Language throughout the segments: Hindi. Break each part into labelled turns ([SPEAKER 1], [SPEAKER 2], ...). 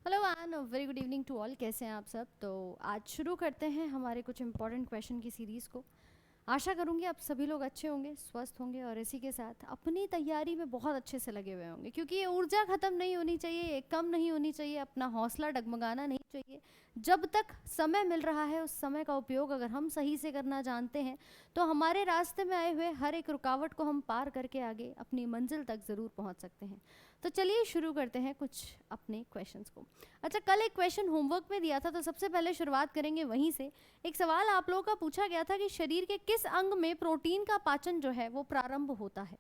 [SPEAKER 1] Hello and very good evening to all. कैसे हैं आप सब। तो आज शुरू करते हैं हमारे कुछ इंपॉर्टेंट क्वेश्चन की सीरीज़ को। आशा करूंगी आप सभी लोग अच्छे होंगे, स्वस्थ होंगे और इसी के साथ अपनी तैयारी में बहुत अच्छे से लगे हुए होंगे, क्योंकि ये ऊर्जा ख़त्म नहीं होनी चाहिए, ये कम नहीं होनी चाहिए, अपना हौसला डगमगाना नहीं चाहिए। जब तक समय मिल रहा है उस समय का उपयोग अगर हम सही से करना जानते हैं तो हमारे रास्ते में आए हुए हर एक रुकावट को हम पार करके आगे अपनी मंजिल तक ज़रूर पहुंच सकते हैं। तो चलिए शुरू करते हैं कुछ अपने क्वेश्चंस को। अच्छा, कल एक क्वेश्चन होमवर्क में दिया था तो सबसे पहले शुरुआत करेंगे वहीं से। एक सवाल आप लोगों का पूछा गया था कि शरीर के किस अंग में प्रोटीन का पाचन जो है वो प्रारंभ होता है।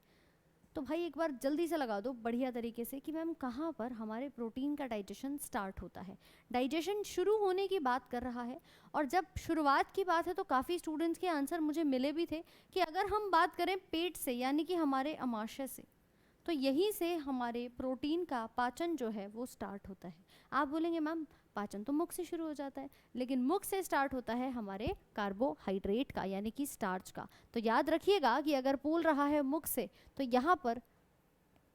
[SPEAKER 1] तो भाई एक बार जल्दी से लगा दो बढ़िया तरीके से कि मैम कहाँ पर हमारे प्रोटीन का डाइजेशन स्टार्ट होता है। डाइजेशन शुरू होने की बात कर रहा है, और जब शुरुआत की बात है तो काफ़ी स्टूडेंट्स के आंसर मुझे मिले भी थे कि अगर हम बात करें पेट से यानी कि हमारे अमाशय से, तो यहीं से हमारे प्रोटीन का पाचन जो है वो स्टार्ट होता है। आप बोलेंगे मैम पाचन तो मुख से शुरू हो जाता है, लेकिन मुख से स्टार्ट होता है हमारे कार्बोहाइड्रेट का यानी कि स्टार्च का। तो याद रखिएगा कि अगर बोल रहा है मुख से तो यहाँ पर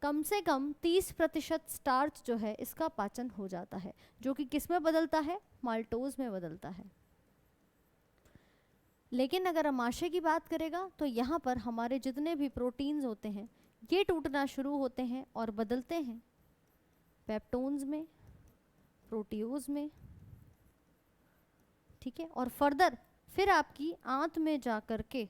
[SPEAKER 1] कम से कम 30% स्टार्च जो है इसका पाचन हो जाता है, जो कि किस में बदलता है, माल्टोज में बदलता है। लेकिन अगर अमाशय की बात करेगा तो यहाँ पर हमारे जितने भी प्रोटीन्स होते हैं ये टूटना शुरू होते हैं और बदलते हैं पेप्टोन्स में, प्रोटियोज में, ठीक है। और फर्दर फिर आपकी आंत में जा कर के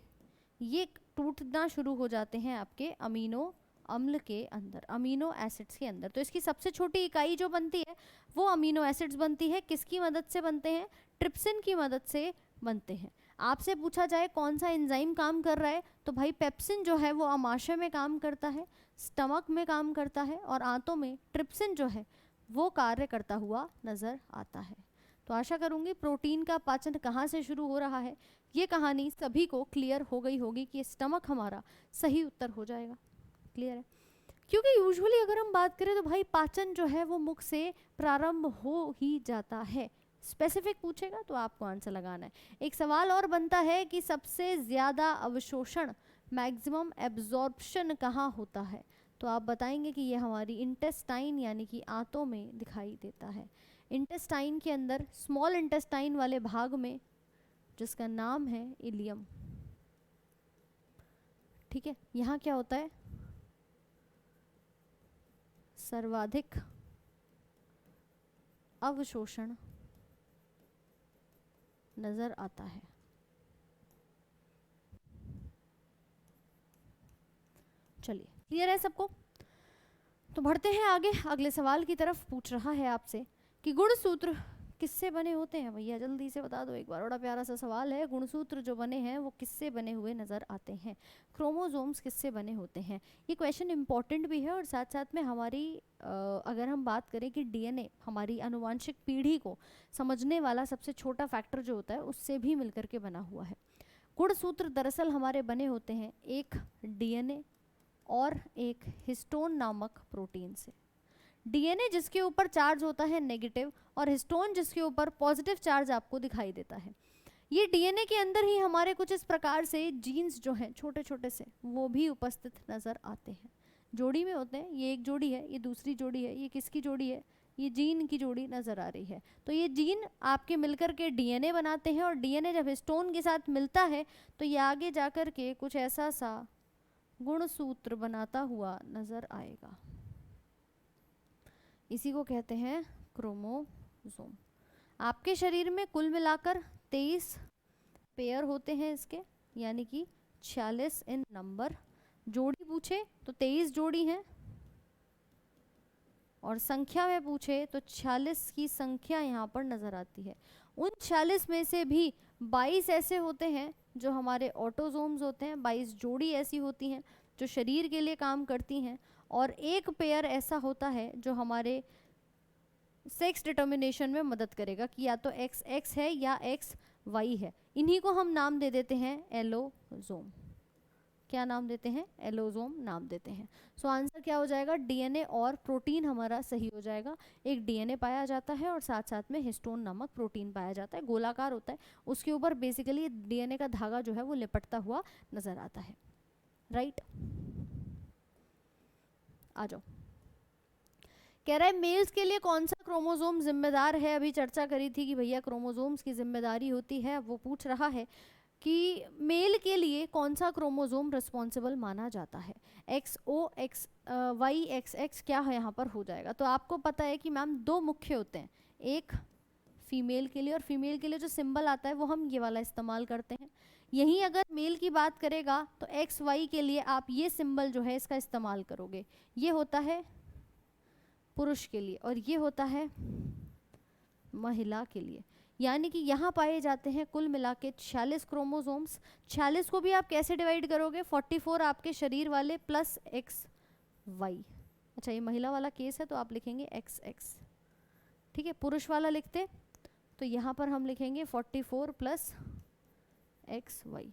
[SPEAKER 1] ये टूटना शुरू हो जाते हैं आपके अमीनो अम्ल के अंदर, अमीनो एसिड्स के अंदर। तो इसकी सबसे छोटी इकाई जो बनती है वो अमीनो एसिड्स बनती है। किसकी मदद से बनते हैं, ट्रिप्सिन की मदद से बनते हैं। आपसे पूछा जाए कौन सा एंजाइम काम कर रहा है तो भाई पेप्सिन जो है वो अमाशय में काम करता है, स्टमक में काम करता है, और आंतों में ट्रिप्सिन जो है वो कार्य करता हुआ नज़र आता है। तो आशा करूंगी प्रोटीन का पाचन कहाँ से शुरू हो रहा है ये कहानी सभी को क्लियर हो गई होगी कि स्टमक हमारा सही उत्तर हो जाएगा। क्लियर है, क्योंकि यूजुअली अगर हम बात करें तो भाई पाचन जो है वो मुख से प्रारंभ हो ही जाता है। स्पेसिफिक पूछेगा तो आपको आंसर लगाना है। एक सवाल और बनता है कि सबसे ज़्यादा अवशोषण, मैक्सिमम एब्जॉर्प्शन कहाँ होता है। तो आप बताएंगे कि ये हमारी इंटेस्टाइन यानी कि आंतों में दिखाई देता है। इंटेस्टाइन के अंदर स्मॉल इंटेस्टाइन वाले भाग में, जिसका नाम है इलियम, ठीक है। यहाँ क्या होता है, सर्वाधिक अवशोषण नजर आता है। चलिए क्लियर है सबको, तो बढ़ते हैं आगे। अगले सवाल की तरफ पूछ रहा है आपसे कि गुणसूत्र किससे बने होते हैं। भैया जल्दी से बता दो एक बार, बड़ा प्यारा सा सवाल है। गुणसूत्र जो बने हैं वो किससे बने हुए नजर आते हैं, क्रोमोसोम्स किससे बने होते हैं। ये क्वेश्चन इंपॉर्टेंट भी है और साथ साथ में हमारी अगर हम बात करें कि डीएनए हमारी आनुवांशिक पीढ़ी को समझने वाला सबसे छोटा फैक्टर जो होता है उससे भी मिलकर के बना हुआ है। गुणसूत्र दरअसल हमारे बने होते हैं एक डीएनए और एक हिस्टोन नामक प्रोटीन से। डीएनए जिसके ऊपर चार्ज होता है नेगेटिव और हिस्टोन जिसके ऊपर पॉजिटिव चार्ज आपको दिखाई देता है। ये डीएनए के अंदर ही हमारे कुछ इस प्रकार से जीन्स जो हैं छोटे छोटे से वो भी उपस्थित नज़र आते हैं। जोड़ी में होते हैं, ये एक जोड़ी है, ये दूसरी जोड़ी है, ये किसकी जोड़ी है, ये जीन की जोड़ी नज़र आ रही है। तो ये जीन आपके मिलकर के डीएनए बनाते हैं और डीएनए जब हिस्टोन के साथ मिलता है तो ये आगे जाकर के कुछ ऐसा सा गुणसूत्र बनाता हुआ नज़र आएगा। इसी को कहते हैं क्रोमोसोम। आपके शरीर में कुल मिलाकर 23 पेयर होते हैं इसके, यानी कि 46 इन नंबर। जोड़ी पूछे तो 23 जोड़ी हैं और संख्या में पूछे तो 46 की संख्या यहाँ पर नज़र आती है। उन 46 में से भी 22 ऐसे होते हैं जो हमारे ऑटोजोम्स होते हैं, 22 जोड़ी ऐसी होती हैं जो शरीर के लिए काम करती हैं, और एक पेयर ऐसा होता है जो हमारे सेक्स डिटर्मिनेशन में मदद करेगा कि या तो एक्स एक्स है या एक्स वाई है। इन्हीं को हम नाम दे देते हैं एलोजोम। क्या नाम देते हैं, एलोजोम नाम देते हैं। सो आंसर क्या हो जाएगा, डीएनए और प्रोटीन हमारा सही हो जाएगा। एक डीएनए पाया जाता है और साथ साथ में हिस्टोन नामक प्रोटीन पाया जाता है, गोलाकार होता है, उसके ऊपर बेसिकली डीएनए का धागा जो है वो लिपटता हुआ नजर आता है। राइट, आ जाओ। कह रहा है मेल्स के लिए कौन सा क्रोमोसोम जिम्मेदार है, अभी चर्चा करी थी कि भैया क्रोमोसोम्स की जिम्मेदारी होती है, वो पूछ रहा है कि मेल के लिए कौन सा क्रोमोसोम रिस्पॉन्सिबल माना जाता है। एक्स ओ एक्स वाई एक्स एक्स क्या है यहाँ पर हो जाएगा। तो आपको पता है कि मैम दो मुख्य होते हैं, एक फीमेल के लिए, और फीमेल के लिए जो सिंबल आता है वो हम ये वाला इस्तेमाल करते हैं। यहीं अगर मेल की बात करेगा तो एक्स वाई के लिए आप ये सिंबल जो है इसका इस्तेमाल करोगे, ये होता है पुरुष के लिए और ये होता है महिला के लिए। यानी कि यहाँ पाए जाते हैं कुल मिला के 46 क्रोमोसोम्स। 46 को भी आप कैसे डिवाइड करोगे, 44 आपके शरीर वाले प्लस एक्स वाई। अच्छा ये महिला वाला केस है तो आप लिखेंगे एक्स एक्स, ठीक है। पुरुष वाला लिखते तो यहाँ पर हम लिखेंगे 44 प्लस एक्स वाई,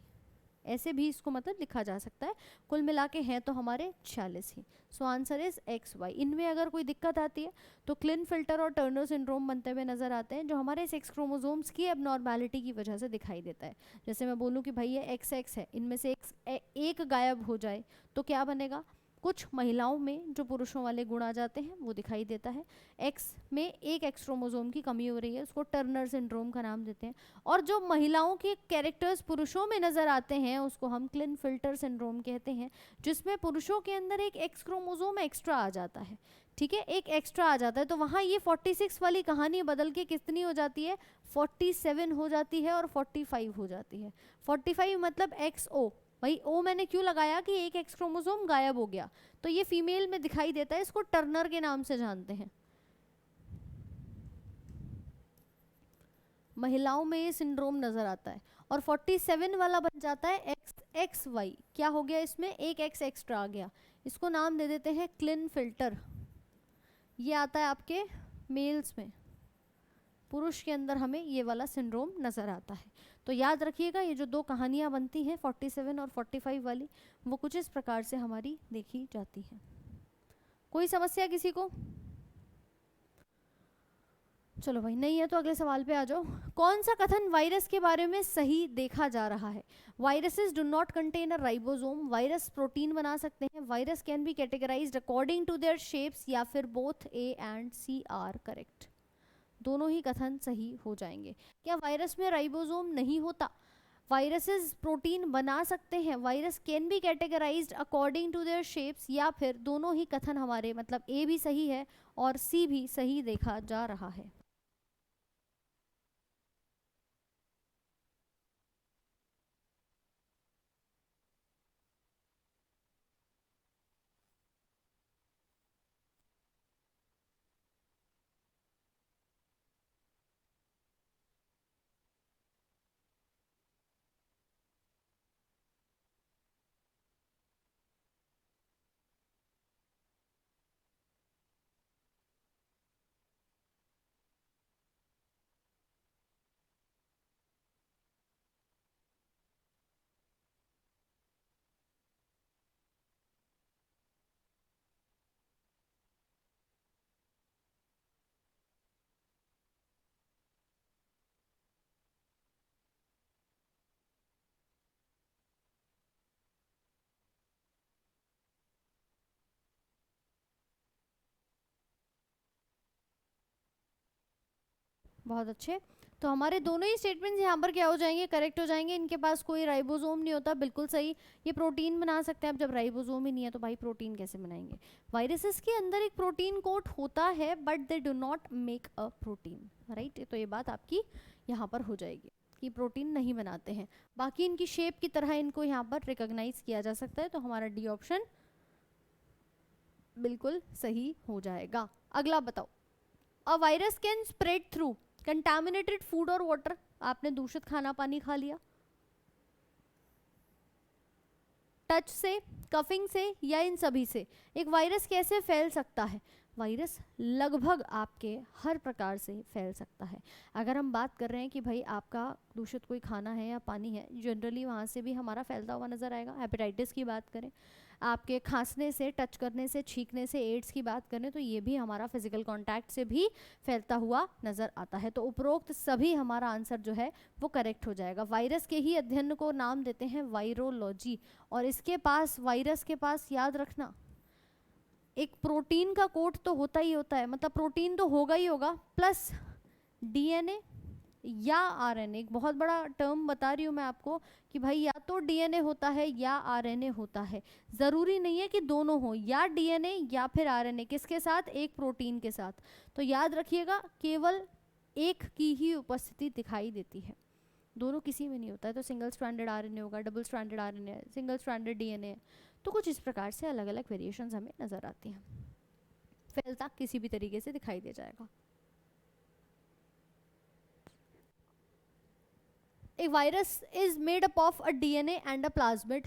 [SPEAKER 1] ऐसे भी इसको मतलब लिखा जा सकता है। कुल मिला के हैं तो हमारे 46 ही। So answer is X Y. इनमें अगर कोई दिक्कत आती है तो क्लिनफिल्टर और टर्नर सिंड्रोम बनते हुए नजर आते हैं, जो हमारे सेक्स क्रोमोसोम्स की एबनॉर्मेलिटी की वजह से दिखाई देता है। जैसे मैं बोलूँ कि भाई ये एक्स एक्स है, इनमें से एक गायब हो जाए तो क्या बनेगा, कुछ महिलाओं में जो पुरुषों वाले गुण आ जाते हैं वो दिखाई देता है। एक्स में एक एक्स क्रोमोसोम की कमी हो रही है, उसको टर्नर सिंड्रोम का नाम देते हैं। और जो महिलाओं के कैरेक्टर्स पुरुषों में नजर आते हैं उसको हम क्लिनफिल्टर सिंड्रोम कहते हैं, जिसमें पुरुषों के अंदर एक एक्स क्रोमोसोम एक्स्ट्रा आ जाता है, ठीक है, एक एक्स्ट्रा आ जाता है। तो वहाँ ये 46 वाली कहानी बदल के कितनी हो जाती है, 47 हो जाती है और 45 हो जाती है। 45 मतलब एक्स ओ, भाई ओ मैंने क्यों लगाया कि एक एक्स क्रोमोसोम गायब हो गया, तो ये फीमेल में दिखाई देता है, इसको टर्नर के नाम से जानते हैं। महिलाओं में ये सिंड्रोम नजर आता है। और 47 वाला बन जाता है एक्स एक्स वाई, क्या हो गया इसमें, एक एक्स एक्स्ट्रा आ गया, इसको नाम दे देते हैं क्लिनफिल्टर। ये आता है आपके मेल्स में, पुरुष के अंदर हमें ये वाला सिंड्रोम नजर आता है। तो याद रखिएगा ये जो दो कहानियां बनती हैं 47 और 45 वाली, वो कुछ इस प्रकार से हमारी देखी जाती है। कोई समस्या किसी को? चलो भाई नहीं है तो अगले सवाल पे आ जाओ। कौन सा कथन वायरस के बारे में सही देखा जा रहा है? Viruses do not contain a ribosome, virus protein बना सकते हैं, virus can be categorized according to their shapes, या फिर both A and C are correct. दोनों ही कथन सही हो जाएंगे। क्या वायरस में राइबोसोम नहीं होता? वायरसेस प्रोटीन बना सकते हैं, virus can be categorized according to their shapes, या फिर दोनों ही कथन हमारे मतलब ए भी सही है और सी भी सही देखा जा रहा है। बहुत अच्छे। तो हमारे दोनों ही स्टेटमेंट्स यहाँ पर क्या हो जाएंगे, करेक्ट हो जाएंगे। इनके पास कोई राइबोसोम नहीं होता, बिल्कुल सही। ये प्रोटीन बना सकते हैं, अब जब राइबोसोम ही नहीं है तो भाई प्रोटीन कैसे बनाएंगे। वायरसेस के अंदर एक प्रोटीन कोट होता है but they do not make a protein, right. तो ये बात आपकी यहाँ पर हो जाएगी कि प्रोटीन नहीं बनाते हैं। बाकी इनकी शेप की तरह इनको यहाँ पर रिकॉग्नाइज किया जा सकता है, तो हमारा डी ऑप्शन बिल्कुल सही हो जाएगा। अगला बताओ, a virus can spread through contaminated food और वाटर। आपने दूषित खाना पानी खा लिया, टच से, कफिंग से, या इन सभी से एक वायरस कैसे फैल सकता है? वायरस लगभग आपके हर प्रकार से फैल सकता है। अगर हम बात कर रहे हैं कि भाई आपका दूषित कोई खाना है या पानी है, जनरली वहाँ से भी हमारा फैलता हुआ नजर आएगा। हेपेटाइटिस की बात करें, आपके खांसने से, टच करने से, छींकने से, एड्स की बात करें तो ये भी हमारा फिजिकल कांटेक्ट से भी फैलता हुआ नजर आता है। तो उपरोक्त सभी हमारा आंसर जो है वो करेक्ट हो जाएगा। वायरस के ही अध्ययन को नाम देते हैं वायरोलॉजी, और इसके पास, वायरस के पास, याद रखना, एक प्रोटीन का कोट तो होता ही होता है, मतलब प्रोटीन तो होगा ही होगा, प्लस डीएनए या आरएनए। एक बहुत बड़ा टर्म बता रही हूँ मैं आपको कि भाई या तो डीएनए होता है या आरएनए होता है, ज़रूरी नहीं है कि दोनों हो, या डीएनए या फिर आरएनए। किसके साथ? एक प्रोटीन के साथ। तो याद रखिएगा केवल एक की ही उपस्थिति दिखाई देती है, दोनों किसी में नहीं होता है। तो सिंगल स्ट्रैंडेड आरएनए होगा, double stranded RNA, single stranded DNA. तो कुछ इस प्रकार से अलग अलग वेरिएशंस हमें नज़र आती हैं। फैलता किसी भी तरीके से दिखाई दे जाएगा। A virus is made up of a DNA and a plasmid,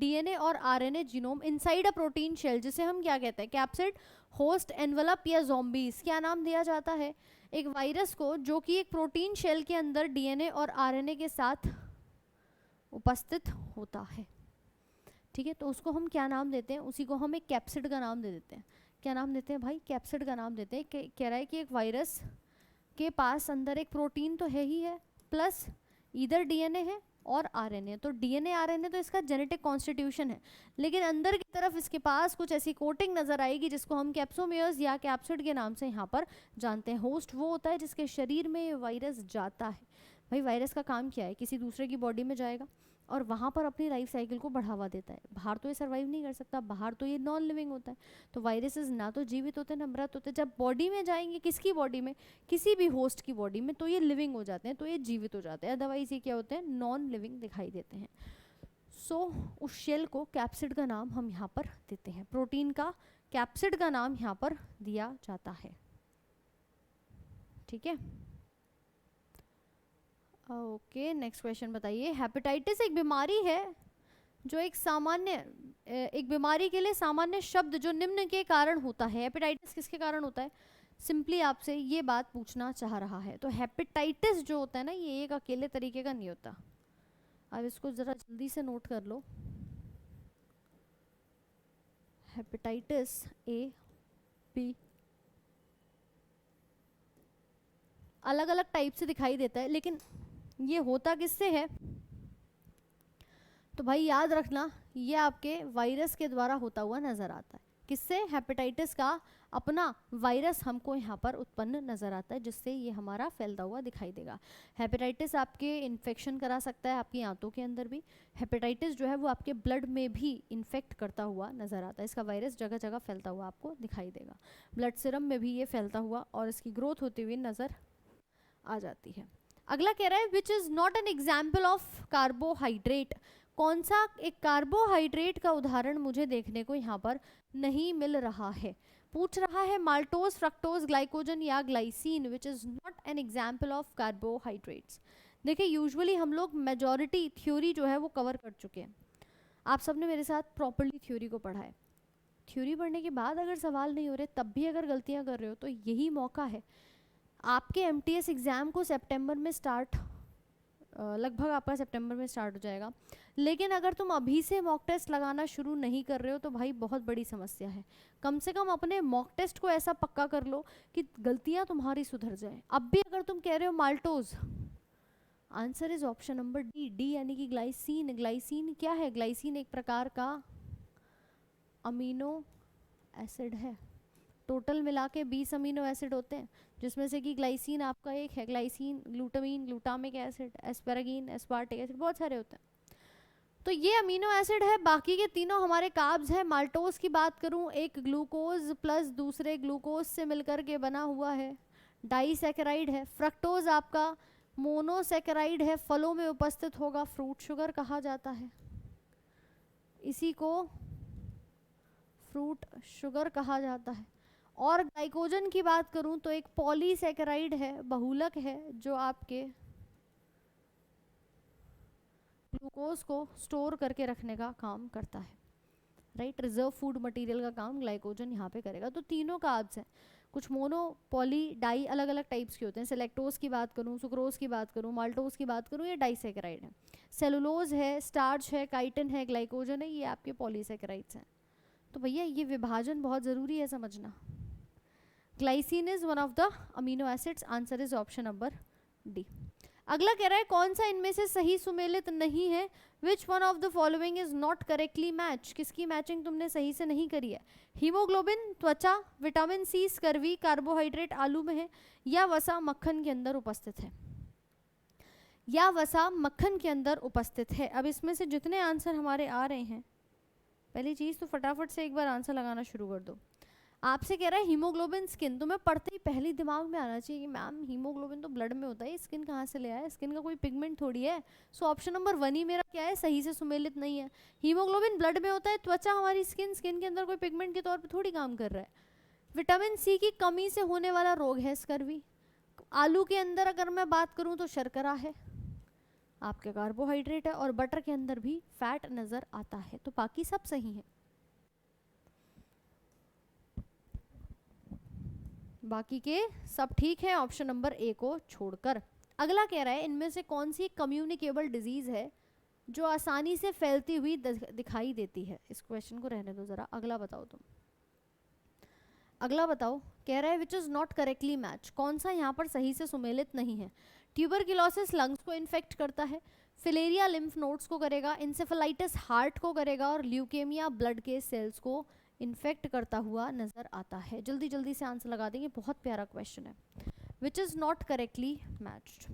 [SPEAKER 1] DNA और RNA genome inside a protein shell, जिसे हम क्या कहते हैं? कैप्सिड, होस्ट, एनवलप या ज़ॉम्बीज। क्या नाम दिया जाता है एक वायरस को जो कि एक प्रोटीन शेल के अंदर डीएनए और आरएनए के साथ उपस्थित होता है? ठीक है, तो उसको हम क्या नाम देते हैं? उसी को हम एक कैप्सिड का नाम दे देते हैं। क्या नाम देते हैं भाई? कैप्सिड का नाम देते हैं। कह रहा है कि एक वायरस के पास अंदर एक प्रोटीन तो है ही है, प्लस इधर डीएनए है और आरएनए। तो डीएनए आरएनए तो इसका जेनेटिक कॉन्स्टिट्यूशन है, लेकिन अंदर की तरफ इसके पास कुछ ऐसी कोटिंग नजर आएगी जिसको हम कैप्सोमियर्स या कैप्सिड के नाम से यहाँ पर जानते हैं। होस्ट वो होता है जिसके शरीर में ये वायरस जाता है। भाई वायरस का काम क्या है? किसी दूसरे की बॉडी में जाएगा और वहाँ पर अपनी लाइफ साइकिल को बढ़ावा देता है। बाहर तो ये सर्वाइव नहीं कर सकता, बाहर तो ये नॉन लिविंग होता है। तो वायरसेस ना तो जीवित होते ना मृत होते। जब बॉडी में जाएंगे, किसकी बॉडी में? किसी भी होस्ट की बॉडी में, तो ये लिविंग हो जाते हैं, तो ये जीवित हो जाते हैं। अदरवाइज ये क्या होते हैं? नॉन लिविंग दिखाई देते हैं। सो उस शेल को कैप्सिड का नाम हम यहाँ पर देते हैं। प्रोटीन का कैप्सिड का नाम यहाँ पर दिया जाता है। ठीक है, ओके नेक्स्ट क्वेश्चन बताइए। हेपेटाइटिस एक बीमारी है जो एक बीमारी के लिए सामान्य शब्द जो निम्न के कारण होता है। हेपेटाइटिस किसके कारण होता है? सिंपली आपसे ये बात पूछना चाह रहा है। तो हेपेटाइटिस जो होता है ना, ये एक अकेले तरीके का नहीं होता। अब इसको ज़रा जल्दी से नोट कर लो। हेपेटाइटिस ए, बी, अलग अलग टाइप से दिखाई देता है, लेकिन ये होता किससे है? तो भाई याद रखना, ये आपके वायरस के द्वारा होता हुआ नजर आता है। किससे? हेपेटाइटिस का अपना वायरस हमको यहाँ पर उत्पन्न नजर आता है, जिससे ये हमारा फैलता हुआ दिखाई देगा। हेपेटाइटिस आपके इन्फेक्शन करा सकता है आपकी आंतों के अंदर भी। हेपेटाइटिस जो है वो आपके ब्लड में भी इन्फेक्ट करता हुआ नजर आता है। इसका वायरस जगह जगह फैलता हुआ आपको दिखाई देगा। ब्लड सीरम में भी ये फैलता हुआ और इसकी ग्रोथ होती हुई नजर आ जाती है। अगला कह रहा है which is not an example of carbohydrate. कौन सा एक कार्बोहाइड्रेट का उदाहरण मुझे देखने को यहाँ पर नहीं मिल रहा है? पूछ रहा है माल्टोज, फ्रक्टोज, ग्लाइकोजन या glycine which is not an example of carbohydrates. देखिए यूजुअली हम लोग मेजॉरिटी थ्योरी जो है वो कवर कर चुके हैं। आप सबने मेरे साथ प्रॉपरली थ्योरी को पढ़ा है। थ्योरी पढ़ने के बाद अगर सवाल नहीं हो रहे, तब भी अगर गलतियाँ कर रहे हो, तो यही मौका है। आपके एमटीएस एग्ज़ाम को सितंबर में स्टार्ट, लगभग आपका सितंबर में स्टार्ट हो जाएगा, लेकिन अगर तुम अभी से मॉक टेस्ट लगाना शुरू नहीं कर रहे हो तो भाई बहुत बड़ी समस्या है। कम से कम अपने मॉक टेस्ट को ऐसा पक्का कर लो कि गलतियां तुम्हारी सुधर जाए। अब भी अगर तुम कह रहे हो maltose, answer is option number D, D यानी कि ग्लाइसिन। ग्लाइसिन क्या है? ग्लाइसिन एक प्रकार का अमीनो एसिड है। टोटल मिला के 20 अमीनो एसिड होते हैं, जिसमें से कि ग्लाइसिन आपका एक है। Glycine, glutamine, glutamic acid, asparagine, aspartic acid, बहुत सारे होते हैं। तो ये अमीनो एसिड है, बाकी के तीनों हमारे कार्ब्स हैं। माल्टोज की बात करूं, एक ग्लूकोज प्लस दूसरे ग्लूकोज से मिलकर के बना हुआ है, डाइसैकेराइड है। फ्रक्टोज आपका मोनोसैकेराइड है, फलों में उपस्थित होगा, फ्रूट शुगर कहा जाता है, इसी को फ्रूट शुगर कहा जाता है। और ग्लाइकोजन की बात करूं तो एक पॉलीसैकेराइड है, बहुलक है, जो आपके ग्लूकोज को स्टोर करके रखने का काम करता है। राइट, रिजर्व फूड मटेरियल का काम ग्लाइकोजन यहाँ पे करेगा। तो तीनों कार्ब्स हैं, कुछ मोनो, पॉली, डाई, अलग अलग टाइप्स के होते हैं। सेलेक्टोज की बात करूँ, सुक्रोज की बात करूँ, माल्टोज की बात करूँ, ये डाइसैकेराइड है। सेलुलोज है, स्टार्च है, काइटिन है, ग्लाइकोजन है, ये आपके पॉलीसैकेराइड्स हैं। तो भैया ये विभाजन बहुत ज़रूरी है समझना। Glycine is one of the amino acids, answer is option number D. अगला कह रहा है कौन सा इनमें से सही सुमेलित नहीं है, विच one of the following is not correctly match, किसकी मैचिंग तुमने सही से नहीं करी है। हीमोग्लोबिन त्वचा, विटामिन सी स्कर्वी, कार्बोहाइड्रेट आलू में है, या वसा मक्खन के अंदर उपस्थित है, या वसा मक्खन के अंदर उपस्थित है। अब इसमें से जितने आंसर हमारे आ रहे हैं, पहली चीज तो फटाफट से एक बार आंसर लगाना शुरू कर दो। आपसे कह रहा है हीमोग्लोबिन स्किन, तो मैं पढ़ते ही पहले दिमाग में आना चाहिए कि मैम हीमोग्लोबिन तो ब्लड में होता है, स्किन कहाँ से ले आया, स्किन का कोई पिगमेंट थोड़ी है। सो ऑप्शन नंबर 1 ही मेरा क्या है, सही से सुमेलित नहीं है। हीमोग्लोबिन ब्लड में होता है, त्वचा हमारी स्किन के अंदर कोई पिगमेंट के तौर पर थोड़ी काम कर रहा है। विटामिन सी की कमी से होने वाला रोग है स्कर्वी। आलू के अंदर अगर मैं बात करूँ तो शर्करा है, आपके कार्बोहाइड्रेट है, और बटर के अंदर भी फैट नजर आता है। तो बाकी सब सही है, बाकी के सब ठीक है ऑप्शन नंबर ए को छोड़कर। अगला कह रहा है इनमें से कौन सी कम्युनिकेबल डिजीज है जो आसानी से फैलती हुई दिखाई देती है। इस क्वेश्चन को रहने दो जरा, अगला बताओ तुम। अगला बताओ, कह रहा है which is not correctly match, कौन सा यहाँ पर सही से सुमेलित नहीं है। ट्यूबरक्लोसिस लंग्स को इन्फेक्ट करता है, फिलेरिया लिम्फ नोड्स को करेगा, इंसेफेलाइटिस हार्ट को करेगा, और ल्यूकेमिया ब्लड के सेल्स को इन्फेक्ट करता हुआ नजर आता है। जल्दी जल्दी से आंसर लगा देंगे, बहुत प्यारा क्वेश्चन है। Which is not correctly matched,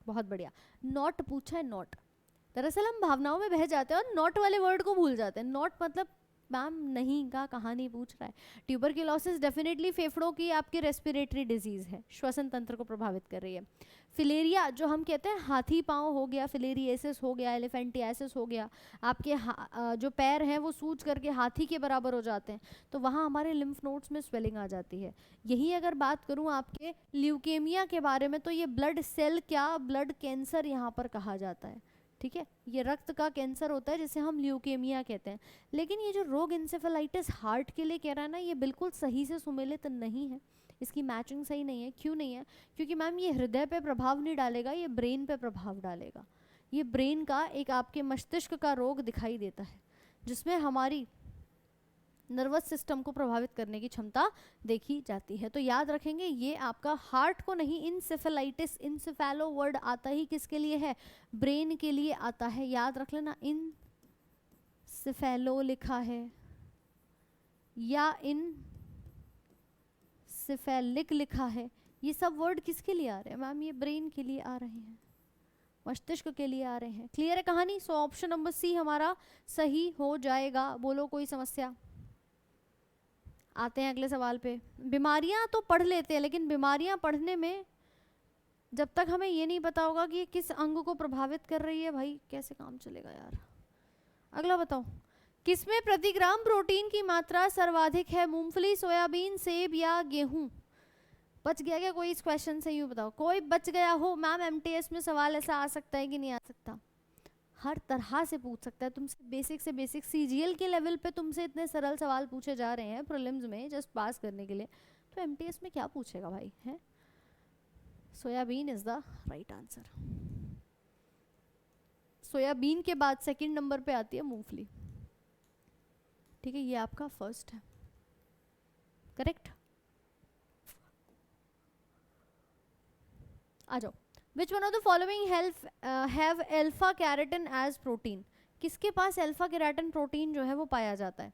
[SPEAKER 1] बहुत बढ़िया। नॉट पूछा है, नॉट। दरअसल हम भावनाओं में बह जाते हैं और नॉट वाले वर्ड को भूल जाते हैं। नॉट मतलब मैम नहीं का कहानी पूछ रहा है। ट्यूबरक्लोसिस डेफिनेटली फेफड़ों की आपकी रेस्पिरेटरी डिजीज है, श्वसन तंत्र को प्रभावित कर रही है। फिलेरिया जो हम कहते हैं हाथी पांव हो गया, फिलेरिएसिस हो गया, एलिफेंटियासिस हो गया, आपके जो पैर हैं वो सूज करके हाथी के बराबर हो जाते हैं, तो वहाँ हमारे लिम्फ नोड्स में स्वेलिंग आ जाती है। यही अगर बात करूँ आपके ल्यूकेमिया के बारे में, तो ये ब्लड सेल क्या ब्लड कैंसर यहाँ पर कहा जाता है, ठीक है। ये रक्त का कैंसर होता है जिसे हम ल्यूकेमिया कहते हैं। लेकिन ये जो रोग इंसेफेलाइटिस हार्ट के लिए कह रहा है ना, ये बिल्कुल सही से सुमेलित नहीं है, इसकी मैचिंग सही नहीं है। क्यों नहीं है? क्योंकि मैम ये हृदय पे प्रभाव नहीं डालेगा, ये ब्रेन पे प्रभाव डालेगा। ये ब्रेन का एक आपके मस्तिष्क का रोग दिखाई देता है जिसमें हमारी नर्वस सिस्टम को प्रभावित करने की क्षमता देखी जाती है। तो याद रखेंगे ये आपका हार्ट को नहीं, इंसेफेलाइटिस, इंसेफेलो वर्ड आता ही किसके लिए है, ब्रेन के लिए आता है। याद रख लेना, इंसेफेलो लिखा है या इनसेफेलिक लिखा है, ये सब वर्ड किसके लिए आ रहे हैं मैम, ये ब्रेन के लिए आ रहे हैं, मस्तिष्क के लिए आ रहे हैं। क्लियर है कहानी? सो ऑप्शन नंबर सी हमारा सही हो जाएगा। बोलो कोई समस्या? आते हैं अगले सवाल पे। बीमारियां तो पढ़ लेते हैं, लेकिन बीमारियां पढ़ने में जब तक हमें ये नहीं पता होगा कि ये किस अंग को प्रभावित कर रही है, भाई कैसे काम चलेगा यार। अगला बताओ, किसमें प्रति ग्राम प्रोटीन की मात्रा सर्वाधिक है, मूंगफली, सोयाबीन, सेब या गेहूं? बच गया क्या कोई इस क्वेश्चन से? यूं बताओ, कोई बच गया हो? मैम एमटीएस में सवाल ऐसा आ सकता है कि नहीं आ सकता? हर तरह से पूछ सकता है तुमसे, बेसिक से बेसिक सीजीएल के लेवल पे तुमसे इतने सरल सवाल पूछे जा रहे हैं प्रीलिम्स में जस्ट पास करने के लिए, तो एमटीएस में क्या पूछेगा भाई, है? Soybean is the right answer. Soybean के बाद सेकंड नंबर पे आती है मूंगफली, ठीक है, ये आपका फर्स्ट है, करेक्ट। आ जाओ, which one of the following have alpha carotene as protein? किसके पास अल्फा केराटिन प्रोटीन जो है वो पाया जाता है?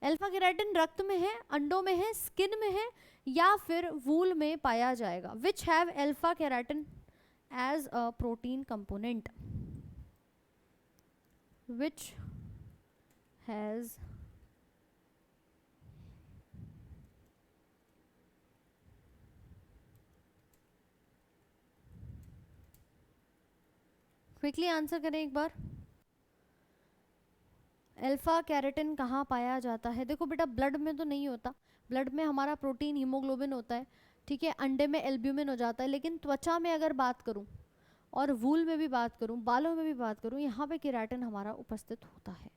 [SPEAKER 1] अल्फा केराटिन रक्त में है, अंडों में है, स्किन में है, या फिर वूल में पाया जाएगा? Which have alpha keratin as a protein component? Which has quickly answer करें एक बार। अल्फा कैरोटीन कहाँ पाया जाता है? देखो बेटा, ब्लड में तो नहीं होता, ब्लड में हमारा प्रोटीन हीमोग्लोबिन होता है, ठीक है, अंडे में एल्ब्यूमिन हो जाता है, लेकिन त्वचा में अगर बात करूं और वूल में भी बात करूं, बालों में भी बात करूं, यहाँ पे केराटिन हमारा उपस्थित होता है।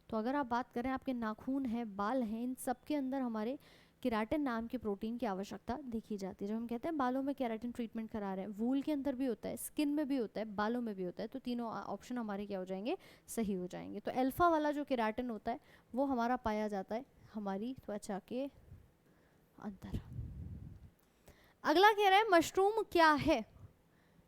[SPEAKER 1] तो अगर आप बात करें, आपके नाखून हैं, बाल हैं, इन सब के अंदर हमारे केराटिन नाम के प्रोटीन की आवश्यकता देखी जाती है। जब हम कहते हैं बालों में केराटिन ट्रीटमेंट करा रहे हैं, वूल के अंदर भी होता है, स्किन में भी होता है, बालों में भी होता है, तो तीनों ऑप्शन हमारे क्या हो जाएंगे, सही हो जाएंगे। तो अल्फा वाला जो केराटिन होता है वो हमारा पाया जाता है हमारी त्वचा के अंदर। अगला कह रहा है मशरूम क्या है?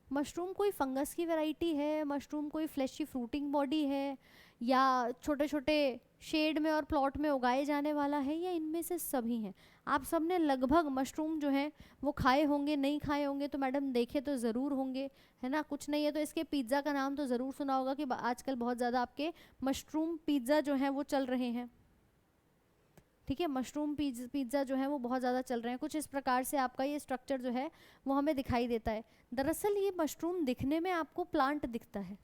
[SPEAKER 1] मशरूम कोई फंगस की वैरायटी है, मशरूम कोई फ्लैशी फ्रूटिंग बॉडी है, या छोटे छोटे शेड में और प्लॉट में उगाए जाने वाला है, या इनमें से सभी हैं? आप सबने लगभग मशरूम जो है वो खाए होंगे, नहीं खाए होंगे तो मैडम देखे तो ज़रूर होंगे, है ना? कुछ नहीं है तो इसके पिज़्ज़ा का नाम तो ज़रूर सुना होगा कि आजकल बहुत ज़्यादा आपके मशरूम पिज़्ज़ा जो हैं वो चल रहे हैं। ठीक है, मशरूम पिज़्ज़ा जो है वो बहुत ज़्यादा चल रहे हैं। कुछ इस प्रकार से आपका ये स्ट्रक्चर जो है वो हमें दिखाई देता है। दरअसल ये मशरूम दिखने में आपको प्लांट दिखता है,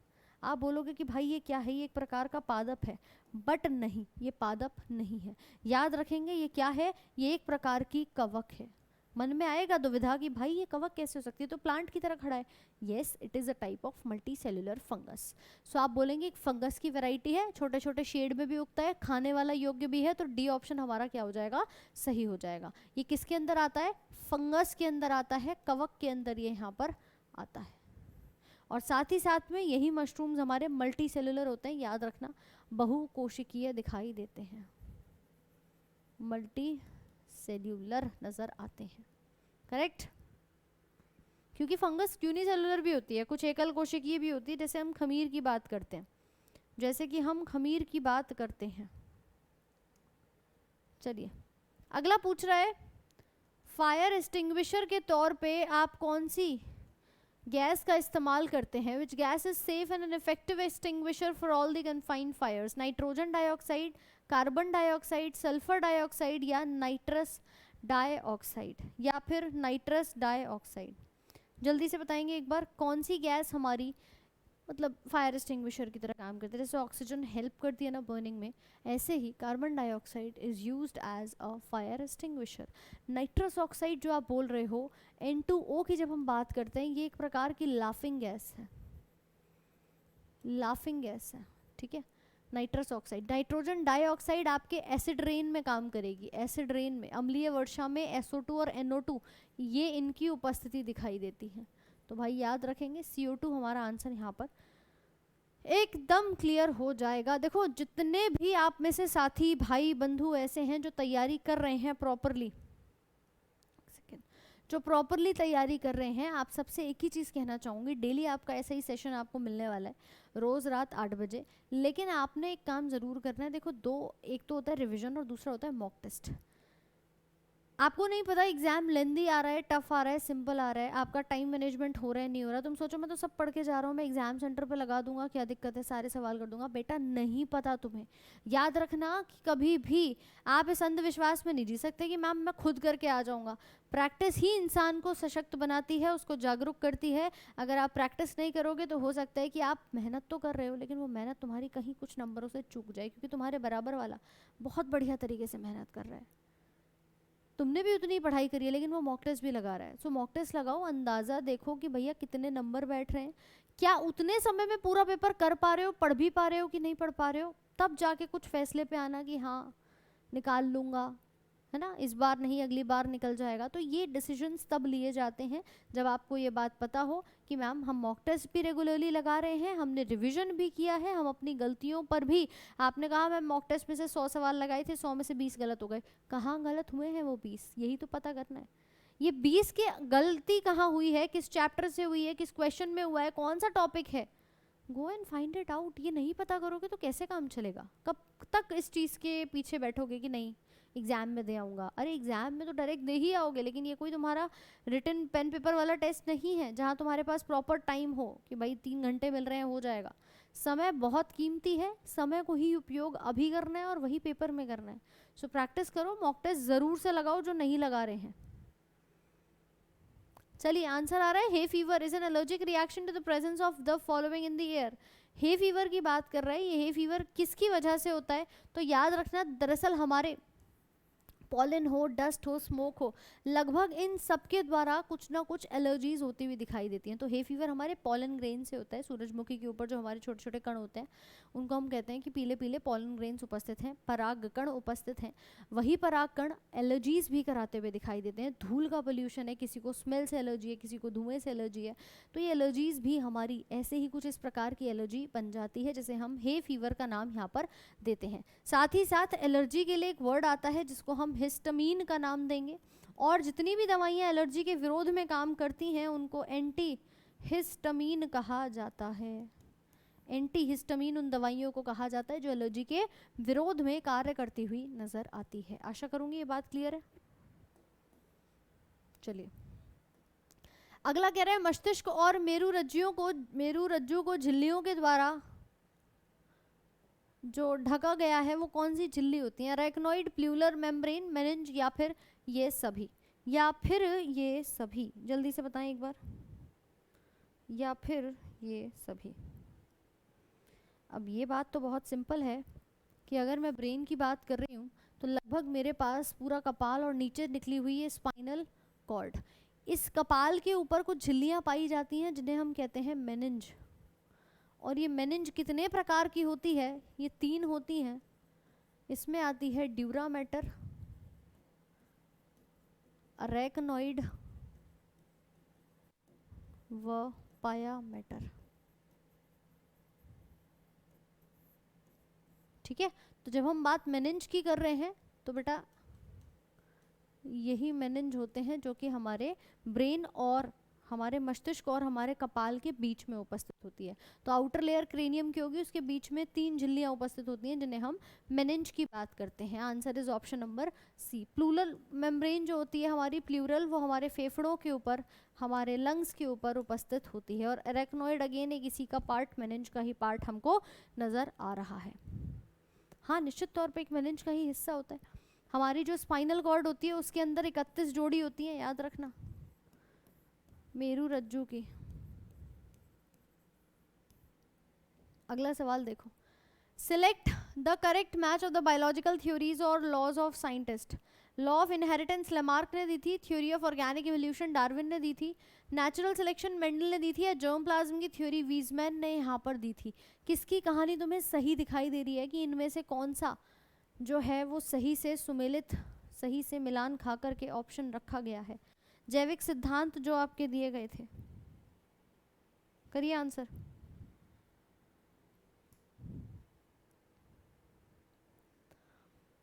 [SPEAKER 1] आप बोलोगे कि भाई ये क्या है, ये एक प्रकार का पादप है, बट नहीं, ये पादप नहीं है। याद रखेंगे ये क्या है, ये एक प्रकार की कवक है। मन में आएगा दुविधा कि भाई ये कवक कैसे हो सकती है, तो प्लांट की तरह खड़ा है। Yes, it is a type of multicellular fungus. So आप बोलेंगे एक फंगस की वैरायटी है, छोटे छोटे शेड में भी उगता है, खाने वाला योग्य भी है, तो डी ऑप्शन हमारा क्या हो जाएगा, सही हो जाएगा। ये किसके अंदर आता है, फंगस के अंदर आता है, कवक के अंदर ये यहाँ पर आता है। और साथ ही साथ में यही मशरूम्स हमारे मल्टी सेलुलर होते हैं, याद रखना, बहुकोशिकीय दिखाई देते हैं, मल्टी सेल्यूलर नजर आते हैं। करेक्ट, क्योंकि फंगस यूनिसेलुलर भी होती है, कुछ एकल कोशिकीय भी होती है, जैसे हम खमीर की बात करते हैं, जैसे कि हम खमीर की बात करते हैं। चलिए अगला पूछ रहा है फायर एक्सटिंग्विशर के तौर पे आप कौन सी गैस का इस्तेमाल करते हैं? Which gas is safe and an effective extinguisher for all the confined fires? Nitrogen dioxide, carbon dioxide, sulphur dioxide, या नाइट्रस डाइऑक्साइड, या फिर नाइट्रस डाइऑक्साइड? जल्दी से बताएंगे एक बार, कौन सी गैस हमारी मतलब फायर एक्सटिंग्विशर की तरह काम करती है? जैसे ऑक्सीजन हेल्प करती है ना बर्निंग में, ऐसे ही carbon dioxide is used as a fire extinguisher. Nitrous oxide जो आप बोल रहे हो, N2O की जब हम बात करते हैं, ये एक प्रकार की लाफिंग गैस है, लाफिंग गैस है। ठीक है, नाइट्रस ऑक्साइड। नाइट्रोजन डाइऑक्साइड आपके एसिड रेन में काम करेगी, एसिड रेन में, अम्लीय वर्षा में SO2 और NO2 ये इनकी उपस्थिति दिखाई देती है। तो भाई याद रखेंगे CO2 हमारा आंसर यहाँ पर एकदम क्लियर हो जाएगा। देखो जितने भी आप में से साथी भाई बंधु ऐसे हैं जो तैयारी कर रहे हैं प्रॉपरली, जो प्रॉपरली तैयारी कर रहे हैं, आप सबसे एक ही चीज़ कहना चाहूँगी, डेली आपका ऐसा ही सेशन आपको मिलने वाला है, रोज़ रात 8 बजे। लेकिन आपने एक काम ज़रूर करना है, देखो दो, एक तो होता है रिविजन और दूसरा होता है मॉक टेस्ट। आपको नहीं पता एग्जाम लेंदी आ रहा है, टफ आ रहा है, सिंपल आ रहा है, आपका टाइम मैनेजमेंट हो रहा है नहीं हो रहा, तुम सोचो मैं तो सब पढ़ के जा रहा हूँ, मैं एग्जाम सेंटर पे लगा दूंगा, क्या दिक्कत है, सारे सवाल कर दूंगा। बेटा नहीं पता तुम्हें। याद रखना कि कभी भी आप इस अंधविश्वास में नहीं जी सकते कि मैम मैं खुद करके आ जाऊँगा। प्रैक्टिस ही इंसान को सशक्त बनाती है, उसको जागरूक करती है। अगर आप प्रैक्टिस नहीं करोगे तो हो सकता है कि आप मेहनत तो कर रहे हो, लेकिन वो मेहनत तुम्हारी कहीं कुछ नंबरों से चूक जाए, क्योंकि तुम्हारे बराबर वाला बहुत बढ़िया तरीके से मेहनत कर रहा है, तुमने भी उतनी पढ़ाई करी है, लेकिन वो मॉक टेस्ट भी लगा रहा है। सो मॉक टेस्ट लगाओ, अंदाज़ा देखो कि भैया कितने नंबर बैठ रहे हैं, क्या उतने समय में पूरा पेपर कर पा रहे हो, पढ़ भी पा रहे हो कि नहीं पढ़ पा रहे हो, तब जाके कुछ फैसले पे आना कि हाँ निकाल लूँगा, है ना, इस बार नहीं अगली बार निकल जाएगा। तो ये डिसीजंस तब लिए जाते हैं जब आपको ये बात पता हो कि मैम हम मॉक टेस्ट भी रेगुलरली लगा रहे हैं, हमने रिवीजन भी किया है, हम अपनी गलतियों पर भी, आपने कहा मैम मॉक टेस्ट में से 100 सवाल लगाए थे, 100 में से 20 गलत हो गए, कहाँ गलत हुए हैं वो 20, यही तो पता करना है। ये 20 की गलती कहाँ हुई है, किस चैप्टर से हुई है, किस क्वेश्चन में हुआ है, कौन सा टॉपिक है, go and find it out. ये नहीं पता करोगे तो कैसे काम चलेगा, कब तक इस चीज़ के पीछे बैठोगे कि नहीं एग्जाम में दे आऊँगा। अरे एग्जाम में तो डायरेक्ट दे ही आओगे, लेकिन ये कोई तुम्हारा रिटन पेन पेपर वाला टेस्ट नहीं है जहाँ तुम्हारे पास प्रॉपर टाइम हो कि भाई 3 घंटे मिल रहे हैं, हो जाएगा। समय बहुत कीमती है, समय को ही उपयोग अभी करना है और वही पेपर में करना है। सो प्रैक्टिस करो, मॉक टेस्ट ज़रूर से लगाओ जो नहीं लगा रहे हैं। चलिए आंसर आ रहा है, hay fever is an allergic reaction to the presence of the following in the air. Hay fever की बात कर रहा है, ये हे फीवर किसकी वजह से होता है? तो याद रखना, दरअसल हमारे पॉलन हो, डस्ट हो, स्मोक हो, लगभग इन सब के द्वारा कुछ ना कुछ एलर्जीज होती हुई दिखाई देती हैं। तो हे फीवर हमारे पॉलन ग्रेन से होता है। सूरजमुखी के ऊपर जो हमारे छोटे छोटे कण होते हैं उनको हम कहते हैं कि पीले पीले पॉलन ग्रेन्स उपस्थित हैं, पराग कण उपस्थित हैं। वही पराग कण एलर्जीज भी कराते हुए दिखाई देते हैं। धूल का पोल्यूशन है, किसी को स्मेल से एलर्जी है, किसी को धुएं से एलर्जी है, तो ये एलर्जीज भी हमारी ऐसे ही कुछ इस प्रकार की एलर्जी बन जाती है, जैसे हम हे फीवर का नाम यहाँ पर देते हैं। साथ ही साथ एलर्जी के लिए एक वर्ड आता है जिसको हम हिस्टामीन का नाम देंगे, और जितनी भी दवाइयाँ एलर्जी के विरोध में काम करती हैं उनको एंटी हिस्टामीन कहा जाता है। एंटी हिस्टामीन उन दवाइयों को कहा जाता है जो एलर्जी के विरोध में कार्य करती हुई नजर आती है। आशा करूंगी ये बात क्लियर है। चलिए अगला कह रहा है मस्तिष्क और मेरुरज्जु को झिल्लियों के द्वारा जो ढका गया है वो कौन सी झिल्ली होती है? अरेक्नोइड, प्लूरल मेम्ब्रेन, मेनिंज, या फिर ये सभी, या फिर ये सभी? जल्दी से बताएं एक बार, या फिर ये सभी। अब ये बात तो बहुत सिंपल है कि अगर मैं ब्रेन की बात कर रही हूँ तो लगभग मेरे पास पूरा कपाल और नीचे निकली हुई है स्पाइनल कॉर्ड। इस कपाल के ऊपर कुछ झिल्लियाँ पाई जाती हैं जिन्हें हम कहते हैं मेनिंज। और ये मेनिंज कितने प्रकार की होती है? ये 3 होती हैं। इसमें आती है ड्यूरा मैटर, अरेक्नोइड व पाया मैटर। ठीक है, तो जब हम बात मेनिंज की कर रहे हैं तो बेटा यही मेनिंज होते हैं जो कि हमारे ब्रेन और हमारे मस्तिष्क और हमारे कपाल के बीच में उपस्थित होती है। तो आउटर लेयर क्रेनियम की होगी, उसके बीच में 3 झिल्लियां उपस्थित होती हैं जिन्हें हम मेनिंज की बात करते हैं। Answer is option number C. Pleural membrane जो होती है हमारी प्लूरल, वो हमारे फेफड़ों के ऊपर, हमारे लंग्स के ऊपर उपस्थित होती है। और अरेक्नोइड अगेन एक इसी का पार्ट, मेनिंज का ही पार्ट हमको नजर आ रहा है। हाँ, निश्चित तौर पे एक मेनिंज का ही हिस्सा होता है। हमारी जो स्पाइनल कॉर्ड होती है उसके अंदर 31 जोड़ी होती है, याद रखना, मेरुरज्जु की। अगला सवाल देखो, select the correct match of the biological theories और laws of scientist. Law of inheritance Lamarck ने दी थी, theory of organic evolution Darwin ने दी थी, नेचुरल सिलेक्शन मेंडल ने दी थी, या जर्म प्लाज्म की थ्योरी वीजमैन ने यहाँ पर दी थी। किसकी कहानी तुम्हें सही दिखाई दे रही है कि इनमें से कौन सा जो है वो सही से सुमेलित, सही से मिलान खा करके ऑप्शन रखा गया है? जैविक सिद्धांत जो आपके दिए गए थे, करिए आंसर।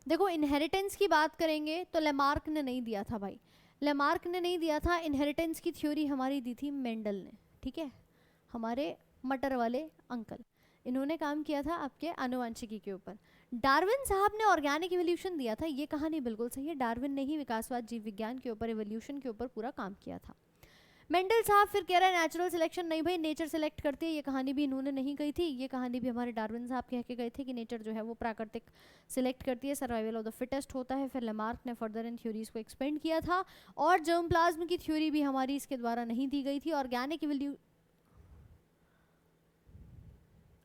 [SPEAKER 1] देखो इनहेरिटेंस की बात करेंगे तो लेमार्क ने नहीं दिया था भाई, लेमार्क ने नहीं दिया था। इनहेरिटेंस की थ्योरी हमारी दी थी मेंडल ने, ठीक है, हमारे मटर वाले अंकल, इन्होंने काम किया था आपके आनुवंशिकी के ऊपर। डार्विन साहब ने ऑर्गेनिक इवोल्यूशन दिया था, ये कहानी बिल्कुल सही है। डार्विन ने ही विकासवाद जीव विज्ञान के ऊपर, इवोल्यूशन के ऊपर पूरा काम किया था। मेंडल साहब फिर कह रहा है नेचुरल सिलेक्शन, नहीं भाई नेचर सिलेक्ट करती है, ये कहानी भी इन्होंने नहीं कही थी। ये कहानी भी हमारे डार्विन साहब कह के गए थे कि नेचर जो है वो प्राकृतिक सिलेक्ट करती है, सर्वाइवल ऑफ द फिटेस्ट होता है। फिर लेमार्क ने फर्दर इन थ्योरीज को एक्सपेंड किया था। और जर्म प्लाज्म की थ्योरी भी हमारी इसके द्वारा नहीं दी गई थी। ऑर्गेनिक इवोल्यू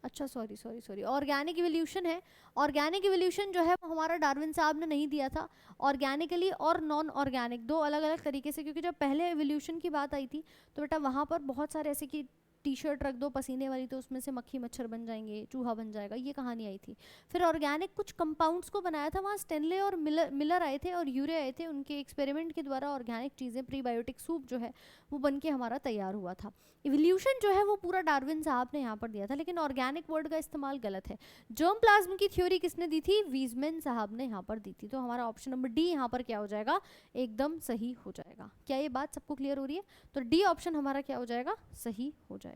[SPEAKER 1] अच्छा सॉरी ऑर्गेनिक इवोल्यूशन है। ऑर्गेनिक इवोल्यूशन जो है वो हमारा डार्विन साहब ने नहीं दिया था। ऑर्गेनिकली और नॉन ऑर्गेनिक दो अलग अलग तरीके से, क्योंकि जब पहले इवोल्यूशन की बात आई थी तो बेटा वहाँ पर बहुत सारे ऐसे कि टी शर्ट रख दो पसीने वाली तो उसमें से मक्खी मच्छर बन जाएंगे, चूहा बन जाएगा, ये कहानी आई थी। फिर ऑर्गेनिक कुछ कंपाउंड्स को बनाया था, वहाँ स्टेनले और मिलर आए थे और यूरे आए थे, उनके एक्सपेरिमेंट के द्वारा ऑर्गेनिक चीज़ें, प्रीबायोटिक सूप जो है वो बन के हमारा तैयार हुआ था। इवोल्यूशन जो है वो पूरा डार्विन साहब ने यहाँ पर दिया था, लेकिन ऑर्गेनिक वर्ड का इस्तेमाल गलत है। जर्म प्लाज्म की थ्योरी किसने दी थी? वीजमैन साहब ने यहाँ पर दी थी। तो हमारा ऑप्शन नंबर डी यहाँ पर क्या हो जाएगा? एकदम सही हो जाएगा। क्या ये बात सबको क्लियर हो रही है? तो डी ऑप्शन हमारा क्या हो जाएगा? सही हो जाएगा।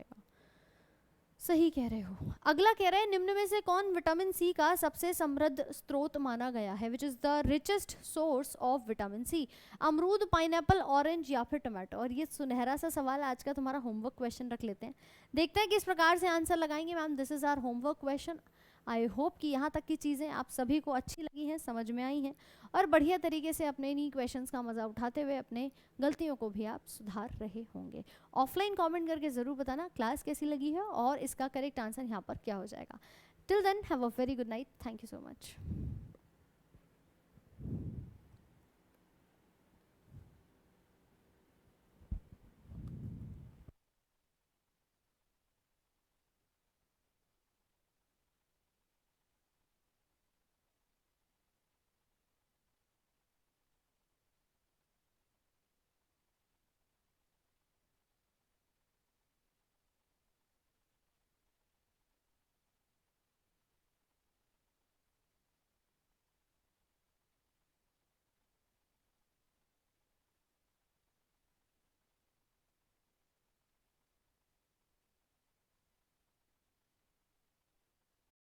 [SPEAKER 1] सही कह रहे हो। अगला कह रहा है निम्न में से कौन विटामिन सी का सबसे समृद्ध स्रोत माना गया है? Which is the richest source of vitamin C? अमरूद, पाइनएप्पल, ऑरेंज या फिर टमाटो? और ये सुनहरा सा सवाल आज का तुम्हारा होमवर्क क्वेश्चन रख लेते हैं, देखते हैं किस प्रकार से आंसर लगाएंगे। Ma'am this is our homework question. I hope कि यहाँ तक की चीज़ें आप सभी को अच्छी लगी हैं, समझ में आई हैं, और बढ़िया तरीके से अपने इन्हीं क्वेश्चंस का मज़ा उठाते हुए अपने गलतियों को भी आप सुधार रहे होंगे। ऑफलाइन कमेंट करके ज़रूर बताना क्लास कैसी लगी है और इसका करेक्ट आंसर यहाँ पर क्या हो जाएगा। Till then have a very good night. Thank you so much.